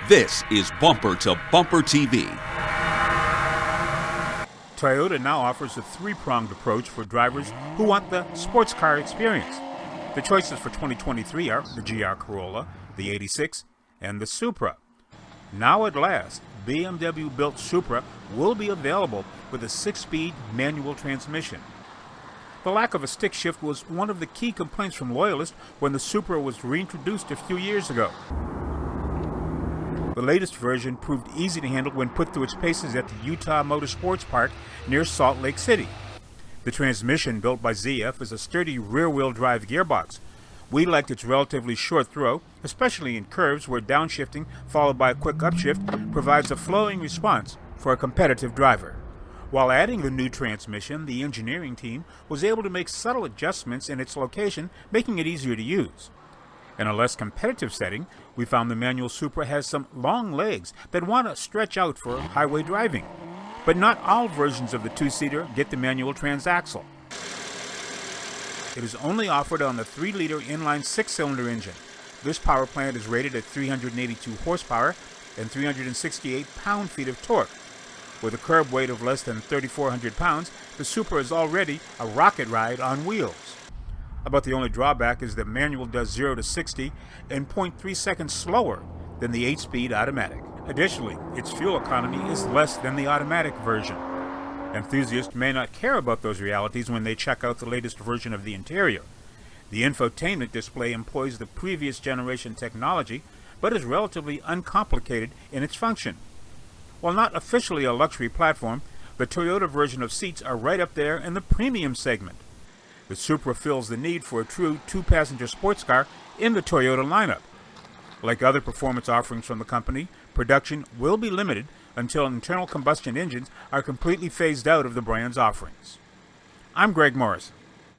This is Bumper to Bumper TV. Toyota now offers a three-pronged approach for drivers who want the sports car experience. The choices for 2023 are the GR Corolla, the 86, and the Supra. Now at last, BMW-built Supra will be available with a 6-speed manual transmission. The lack of a stick shift was one of the key complaints from loyalists when the Supra was reintroduced a few years ago. The latest version proved easy to handle when put through its paces at the Utah Motorsports Park near Salt Lake City. The transmission, built by ZF, is a sturdy rear-wheel drive gearbox. We liked its relatively short throw, especially in curves where downshifting followed by a quick upshift provides a flowing response for a competitive driver. While adding the new transmission, the engineering team was able to make subtle adjustments in its location, making it easier to use. In a less competitive setting, we found the manual Supra has some long legs that want to stretch out for highway driving. But not all versions of the two-seater get the manual transaxle. It is only offered on the 3-liter inline 6-cylinder engine. This power plant is rated at 382 horsepower and 368 pound-feet of torque. With a curb weight of less than 3,400 pounds, the Supra is already a rocket ride on wheels. About the only drawback is that manual does 0 to 60 in 0.3 seconds slower than the 8-speed automatic. Additionally, its fuel economy is less than the automatic version. Enthusiasts may not care about those realities when they check out the latest version of the interior. The infotainment display employs the previous generation technology, but is relatively uncomplicated in its function. While not officially a luxury platform, the Toyota version of seats are right up there in the premium segment. The Supra fills the need for a true two-passenger sports car in the Toyota lineup. Like other performance offerings from the company, production will be limited until internal combustion engines are completely phased out of the brand's offerings. I'm Greg Morris.